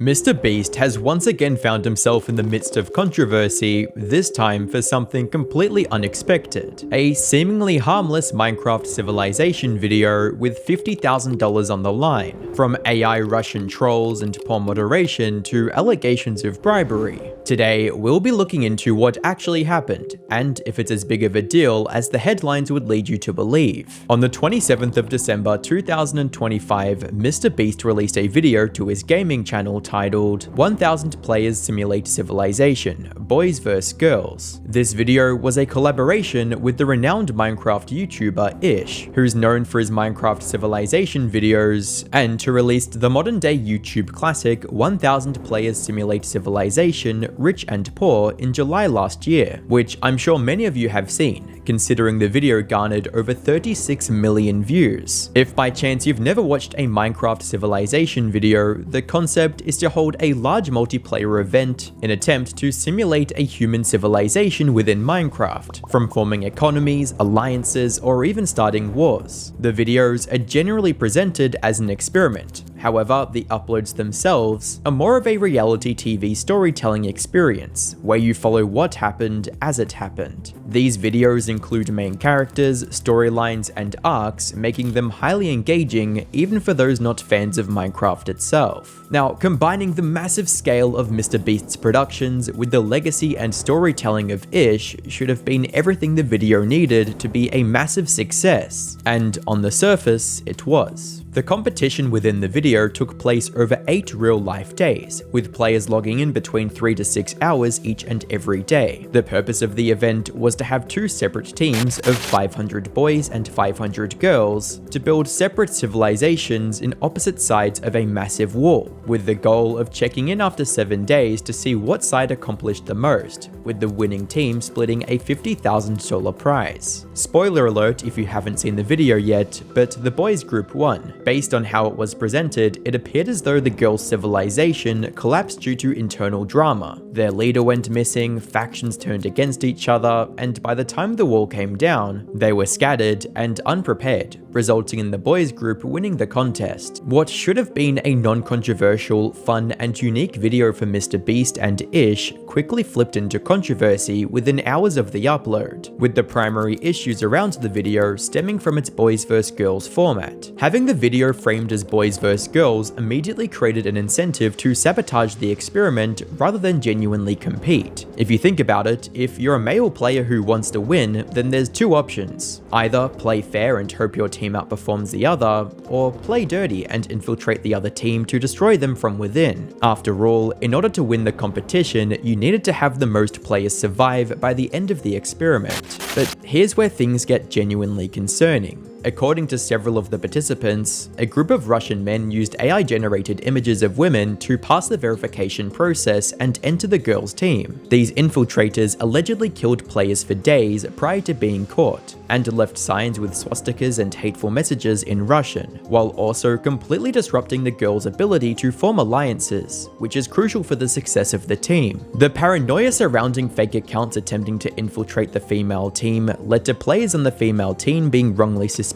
MrBeast has once again found himself in the midst of controversy, this time for something completely unexpected. A seemingly harmless Minecraft civilization video with $50,000 on the line, from AI Russian trolls and poor moderation to allegations of bribery. Today, we'll be looking into what actually happened, and if it's as big of a deal as the headlines would lead you to believe. On the 27th of December 2025, MrBeast released a video to his gaming channel titled 1000 Players Simulate Civilization, Boys vs Girls. This video was a collaboration with the renowned Minecraft YouTuber Ish, who's known for his Minecraft civilization videos, and who released the modern-day YouTube classic 1000 Players Simulate Civilization, Rich and Poor in July last year, which I'm sure many of you have seen, considering the video garnered over 36 million views. If by chance you've never watched a Minecraft civilization video, the concept is to hold a large multiplayer event in attempt to simulate a human civilization within Minecraft, from forming economies, alliances, or even starting wars. The videos are generally presented as an experiment. However, the uploads themselves are more of a reality TV storytelling experience, where you follow what happened as it happened. These videos include main characters, storylines, and arcs, making them highly engaging even for those not fans of Minecraft itself. Now, combining the massive scale of MrBeast's productions with the legacy and storytelling of Ish should have been everything the video needed to be a massive success, and on the surface, it was. The competition within the video took place over 8 real-life days, with players logging in between 3 to 6 hours each and every day. The purpose of the event was to have 2 separate teams of 500 boys and 500 girls to build separate civilizations in opposite sides of a massive wall, with the goal of checking in after 7 days to see what side accomplished the most, with the winning team splitting a $50,000 prize. Spoiler alert if you haven't seen the video yet, but the boys group won. Based on how it was presented, it appeared as though the girls' civilization collapsed due to internal drama. Their leader went missing, factions turned against each other, and by the time the wall came down, they were scattered and unprepared, resulting in the boys group winning the contest. What should have been a non-controversial, fun, and unique video for MrBeast and Ish quickly flipped into controversy within hours of the upload, with the primary issues around the video stemming from its boys vs girls format. Having the video framed as boys vs girls immediately created an incentive to sabotage the experiment rather than genuinely compete. If you think about it, if you're a male player who wants to win, then there's 2 options. Either play fair and hope your team outperforms the other, or play dirty and infiltrate the other team to destroy them from within. After all, in order to win the competition, you needed to have the most players survive by the end of the experiment. But here's where things get genuinely concerning. According to several of the participants, a group of Russian men used AI-generated images of women to pass the verification process and enter the girls' team. These infiltrators allegedly killed players for days prior to being caught, and left signs with swastikas and hateful messages in Russian, while also completely disrupting the girls' ability to form alliances, which is crucial for the success of the team. The paranoia surrounding fake accounts attempting to infiltrate the female team led to players on the female team being wrongly suspected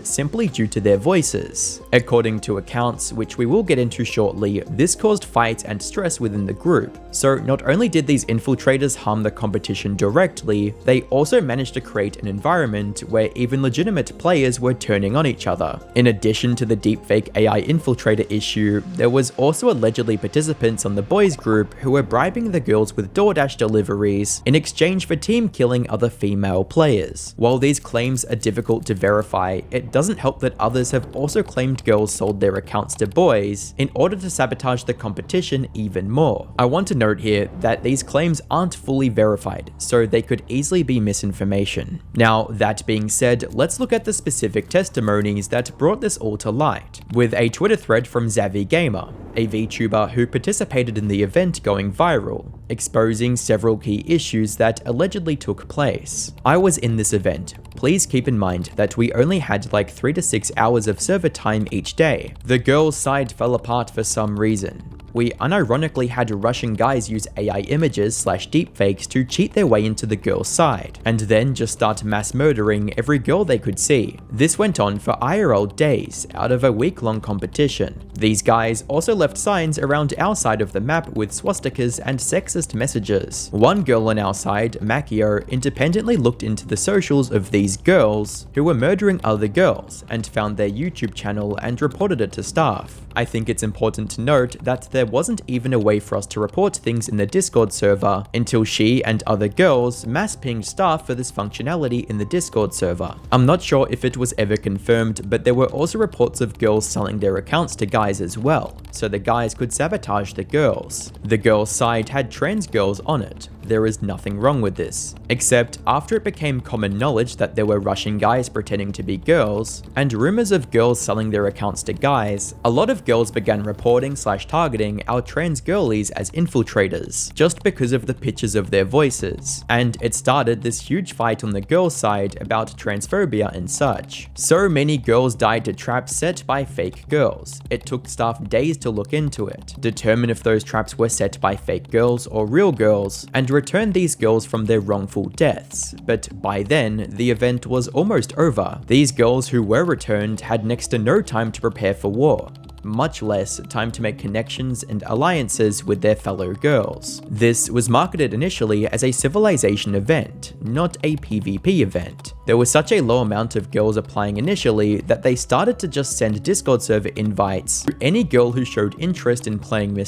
simply due to their voices. According to accounts, which we will get into shortly, this caused fights and stress within the group. So not only did these infiltrators harm the competition directly, they also managed to create an environment where even legitimate players were turning on each other. In addition to the deepfake AI infiltrator issue, there was also allegedly participants on the boys group who were bribing the girls with DoorDash deliveries in exchange for team killing other female players. While these claims are difficult to verify, it doesn't help that others have also claimed girls sold their accounts to boys in order to sabotage the competition even more. I want to note here that these claims aren't fully verified, so they could easily be misinformation. Now, that being said, let's look at the specific testimonies that brought this all to light, with a Twitter thread from Zavi Gamer, a VTuber who participated in the event going viral, exposing several key issues that allegedly took place. I was in this event. Please keep in mind that we only had like 3 to 6 hours of server time each day. The girls' side fell apart for some reason. we unironically had Russian guys use AI images / deepfakes to cheat their way into the girl's side, and then just start mass murdering every girl they could see. This went on for IRL days, out of a week-long competition. These guys also left signs around our side of the map with swastikas and sexist messages. One girl on our side, Makio, independently looked into the socials of these girls who were murdering other girls and found their YouTube channel and reported it to staff. I think it's important to note that there wasn't even a way for us to report things in the Discord server until she and other girls mass pinged staff for this functionality in the Discord server. I'm not sure if it was ever confirmed, but there were also reports of girls selling their accounts to guys as well, so the guys could sabotage the girls. The girls' side had trans girls on it. There is nothing wrong with this, except after it became common knowledge that there were Russian guys pretending to be girls, and rumors of girls selling their accounts to guys, a lot of girls began reporting / targeting our trans girlies as infiltrators, just because of the pictures of their voices, and it started this huge fight on the girls' side about transphobia and such. So many girls died to traps set by fake girls. It took staff days to look into it, determine if those traps were set by fake girls or real girls, and return these girls from their wrongful deaths. But by then, the event was almost over. These girls who were returned had next to no time to prepare for war, much less time to make connections and alliances with their fellow girls. This was marketed initially as a civilization event, not a PvP event. There was such a low amount of girls applying initially that they started to just send Discord server invites to any girl who showed interest in playing on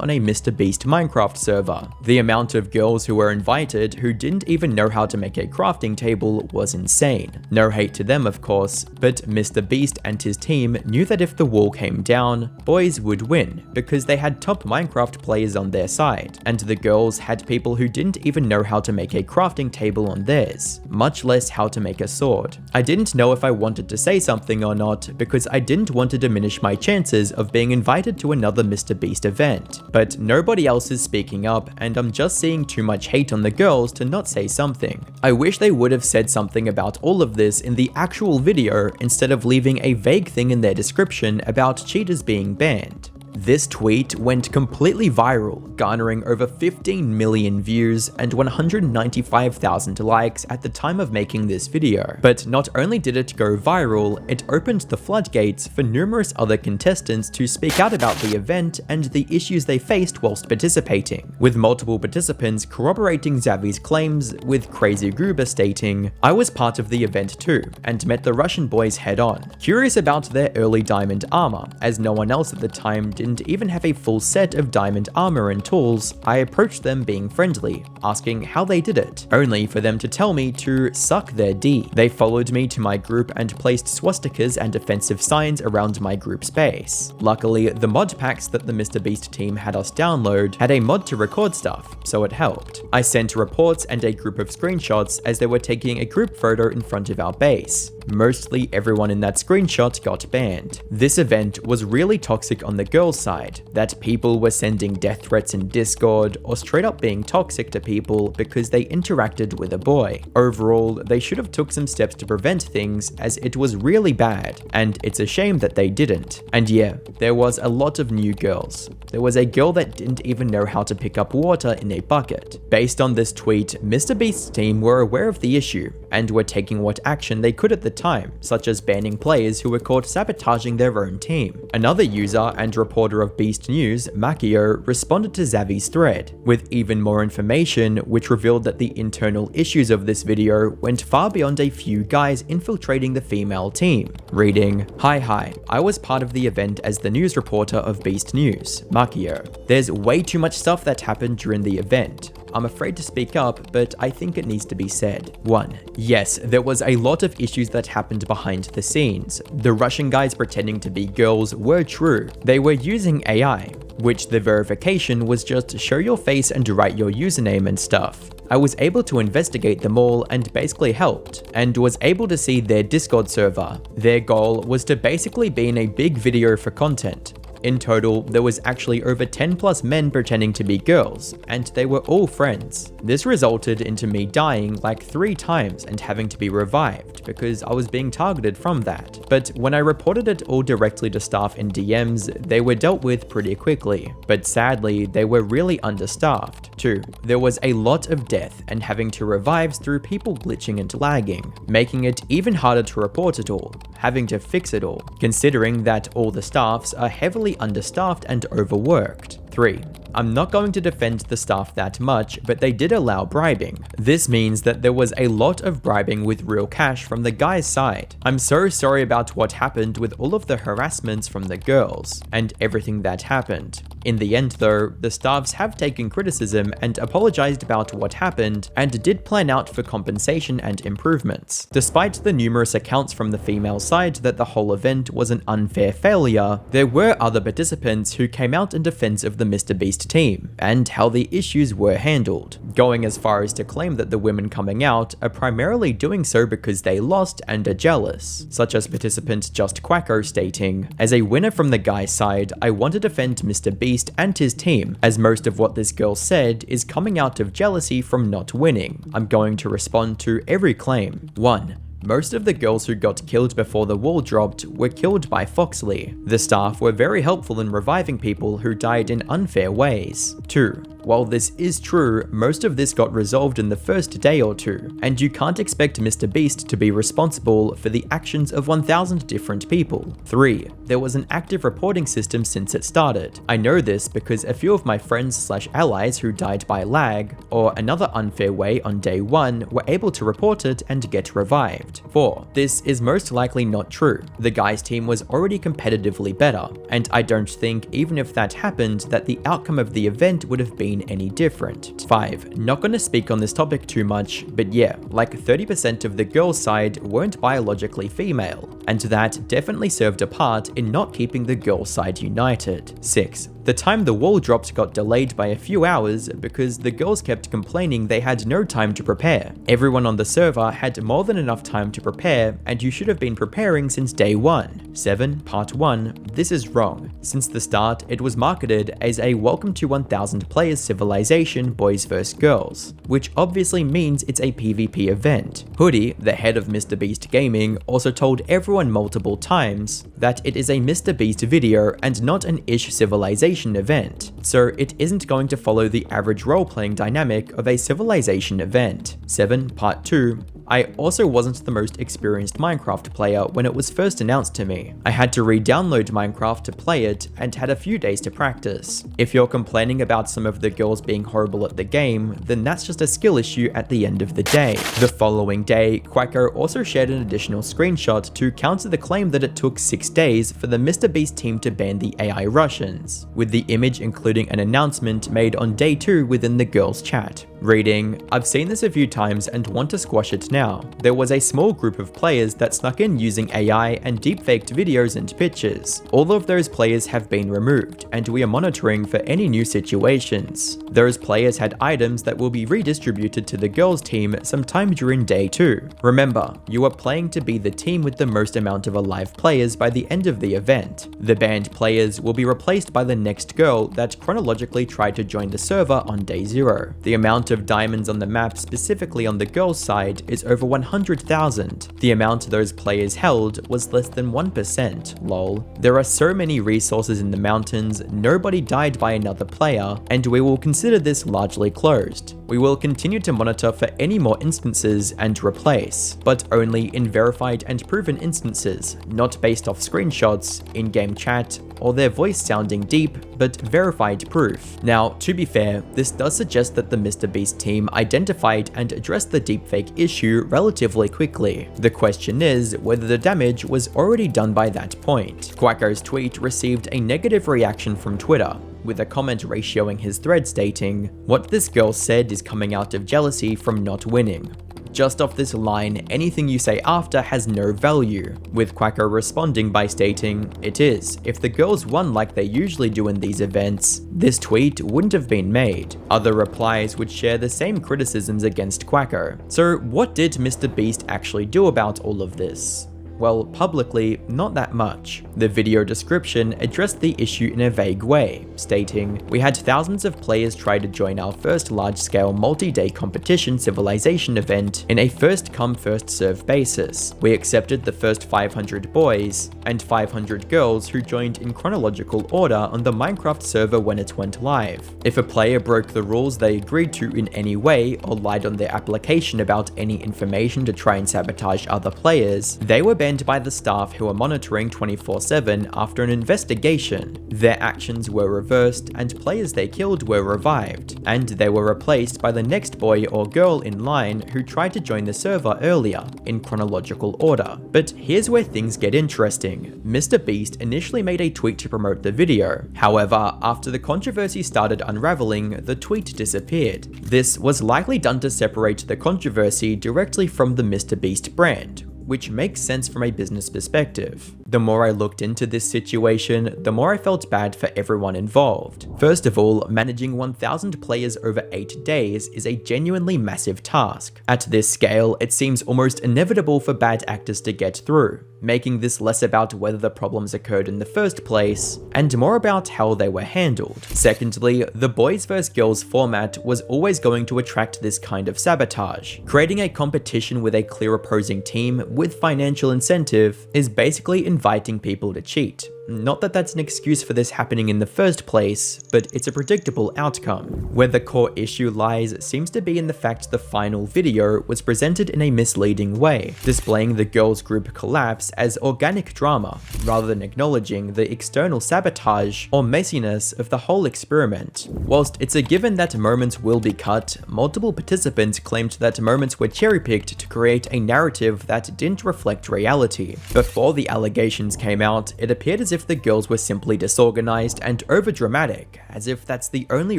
a MrBeast Minecraft server. The amount of girls who were invited who didn't even know how to make a crafting table was insane. No hate to them, of course, but MrBeast and his team knew that if the wall came down, boys would win because they had top Minecraft players on their side, and the girls had people who didn't even know how to make a crafting table on theirs, much less how to make a sword. I didn't know if I wanted to say something or not because I didn't want to diminish my chances of being invited to another MrBeast event, but nobody else is speaking up and I'm just seeing too much hate on the girls to not say something. I wish they would have said something about all of this in the actual video instead of leaving a vague thing in their description about cheaters being banned. This tweet went completely viral, garnering over 15 million views and 195,000 likes at the time of making this video. But not only did it go viral, it opened the floodgates for numerous other contestants to speak out about the event and the issues they faced whilst participating, with multiple participants corroborating Xavi's claims, with Crazy Gruber stating, "I was part of the event too, and met the Russian boys head on. Curious about their early diamond armor, as no one else at the time didn't even have a full set of diamond armor and tools. I approached them being friendly, asking how they did it, only for them to tell me to suck their D. They followed me to my group and placed swastikas and offensive signs around my group's base. Luckily, the mod packs that the MrBeast team had us download had a mod to record stuff, so it helped. I sent reports and a group of screenshots as they were taking a group photo in front of our base. Mostly everyone in that screenshot got banned. This event was really toxic on the girls' side, that people were sending death threats in Discord or straight up being toxic to people because they interacted with a boy. Overall, they should have took some steps to prevent things as it was really bad, and it's a shame that they didn't. And yeah, there was a lot of new girls. There was a girl that didn't even know how to pick up water in a bucket. Based on this tweet, MrBeast's team were aware of the issue and were taking what action they could at the time, such as banning players who were caught sabotaging their own team. Another user and reporter of Beast News, Makio, responded to Xavi's thread with even more information, which revealed that the internal issues of this video went far beyond a few guys infiltrating the female team. Reading, Hi, I was part of the event as the news reporter of Beast News, Makio. There's way too much stuff that happened during the event. I'm afraid to speak up, but I think it needs to be said. 1. Yes, there was a lot of issues that happened behind the scenes. The Russian guys pretending to be girls were true. They were using AI, which the verification was just show your face and write your username and stuff. I was able to investigate them all and basically helped, and was able to see their Discord server. Their goal was to basically be in a big video for content. In total, there was actually over 10 plus men pretending to be girls, and they were all friends. This resulted into me dying like 3 times and having to be revived because I was being targeted from that. But when I reported it all directly to staff in DMs, they were dealt with pretty quickly. But sadly, they were really understaffed. 2. There was a lot of death and having to revives through people glitching and lagging, making it even harder to report it all, having to fix it all, considering that all the staffs are heavily understaffed and overworked. 3. I'm not going to defend the staff that much, but they did allow bribing. This means that there was a lot of bribing with real cash from the guy's side. I'm so sorry about what happened with all of the harassments from the girls, and everything that happened. In the end though, the staffs have taken criticism and apologized about what happened, and did plan out for compensation and improvements. Despite the numerous accounts from the female side that the whole event was an unfair failure, there were other participants who came out in defense of the MrBeast team, and how the issues were handled, going as far as to claim that the women coming out are primarily doing so because they lost and are jealous, such as participant Just Quacko stating, "As a winner from the guy's side, I want to defend MrBeast and his team, as most of what this girl said is coming out of jealousy from not winning. I'm going to respond to every claim." 1. Most of the girls who got killed before the wall dropped were killed by Foxley. The staff were very helpful in reviving people who died in unfair ways. 2. While this is true, most of this got resolved in the first day or 2, and you can't expect MrBeast to be responsible for the actions of 1,000 different people. 3. There was an active reporting system since it started. I know this because a few of my friends/allies who died by lag, or another unfair way on day 1, were able to report it and get revived. 4. This is most likely not true. The guy's team was already competitively better, and I don't think even if that happened that the outcome of the event would have been any different. 5. Not gonna speak on this topic too much, but yeah, like 30% of the girls' side weren't biologically female, and that definitely served a part in not keeping the girls' side united. 6. The time the wall dropped got delayed by a few hours because the girls kept complaining they had no time to prepare. Everyone on the server had more than enough time to prepare, and you should have been preparing since day 1. 7. Part 1. This is wrong. Since the start, it was marketed as a welcome to 1,000 players civilization boys vs girls, which obviously means it's a PvP event. Hoodie, the head of MrBeast Gaming, also told everyone multiple times that it is a MrBeast video and not an ish civilization event, so it isn't going to follow the average role-playing dynamic of a civilization event. 7. Part 2. I also wasn't the most experienced Minecraft player when it was first announced to me. I had to re-download Minecraft to play it and had a few days to practice. If you're complaining about some of the girls being horrible at the game, then that's just a skill issue at the end of the day. The following day, Quacko also shared an additional screenshot to counter the claim that it took 6 days for the MrBeast team to ban the AI Russians, with the image including an announcement made on day 2 within the girls' chat. Reading, "I've seen this a few times and want to squash it now. There was a small group of players that snuck in using AI and deepfaked videos and pictures. All of those players have been removed, and we are monitoring for any new situations. Those players had items that will be redistributed to the girls' team sometime during day 2. Remember, you are playing to be the team with the most amount of alive players by the end of the event. The banned players will be replaced by the next girl that chronologically tried to join the server on day 0. The amount of diamonds on the map, specifically on the girls' side, is over 100,000. The amount those players held was less than 1%, lol. There are so many resources in the mountains, nobody died by another player, and we will consider this largely closed. We will continue to monitor for any more instances and replace, but only in verified and proven instances, not based off screenshots, in-game chat, or their voice sounding deep, but verified proof. Now, to be fair, this does suggest that the MrBeast team identified and addressed the deepfake issue relatively quickly. The question is whether the damage was already done by that point. Quacko's tweet received a negative reaction from Twitter, with a comment ratioing his thread stating, "What this girl said is coming out of jealousy from not winning. Just off this line, anything you say after has no value," with Quacko responding by stating, "It is. If the girls won like they usually do in these events, this tweet wouldn't have been made." Other replies would share the same criticisms against Quacko. So what did MrBeast actually do about all of this? Well, publicly, not that much. The video description addressed the issue in a vague way, stating, "We had thousands of players try to join our first large-scale multi-day competition civilization event in a first-come first-served basis. We accepted the first 500 boys and 500 girls who joined in chronological order on the Minecraft server when it went live. If a player broke the rules they agreed to in any way or lied on their application about any information to try and sabotage other players, they were banned by the staff who were monitoring 24/7 after an investigation. Their actions were reversed and players they killed were revived, and they were replaced by the next boy or girl in line who tried to join the server earlier, in chronological order." But here's where things get interesting. MrBeast initially made a tweet to promote the video. However, after the controversy started unraveling, the tweet disappeared. This was likely done to separate the controversy directly from the MrBeast brand, which makes sense from a business perspective. The more I looked into this situation, the more I felt bad for everyone involved. First of all, managing 1,000 players over 8 days is a genuinely massive task. At this scale, it seems almost inevitable for bad actors to get through, making this less about whether the problems occurred in the first place, and more about how they were handled. Secondly, the boys vs girls format was always going to attract this kind of sabotage. Creating a competition with a clear opposing team with financial incentive is basically inviting people to cheat. Not that that's an excuse for this happening in the first place, but it's a predictable outcome. Where the core issue lies seems to be in the fact the final video was presented in a misleading way, displaying the girls' group collapse as organic drama, rather than acknowledging the external sabotage or messiness of the whole experiment. Whilst it's a given that moments will be cut, multiple participants claimed that moments were cherry-picked to create a narrative that didn't reflect reality. Before the allegations came out, it appeared as if the girls were simply disorganized and overdramatic, as if that's the only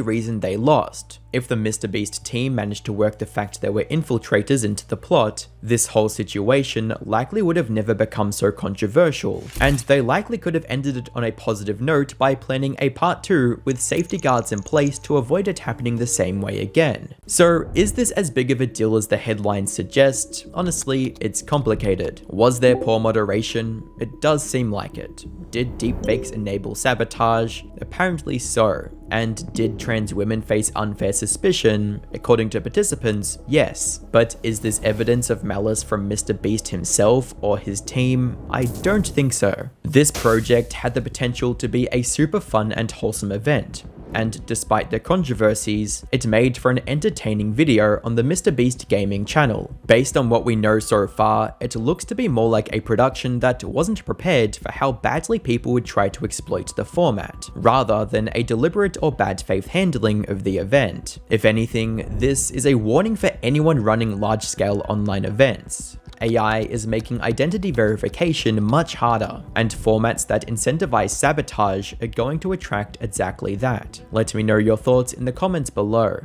reason they lost. If the MrBeast team managed to work the fact there were infiltrators into the plot, this whole situation likely would have never become so controversial, and they likely could have ended it on a positive note by planning a part 2 with safety guards in place to avoid it happening the same way again. So is this as big of a deal as the headlines suggest? Honestly, it's complicated. Was there poor moderation? It does seem like it. Did deepfakes enable sabotage? Apparently so. And did trans women face unfair suspicion? According to participants, yes. But is this evidence of malice from MrBeast himself or his team? I don't think so. This project had the potential to be a super fun and wholesome event, and despite the controversies, it made for an entertaining video on the MrBeast gaming channel. Based on what we know so far, it looks to be more like a production that wasn't prepared for how badly people would try to exploit the format, rather than a deliberate or bad faith handling of the event. If anything, this is a warning for anyone running large-scale online events. AI is making identity verification much harder, and formats that incentivize sabotage are going to attract exactly that. Let me know your thoughts in the comments below.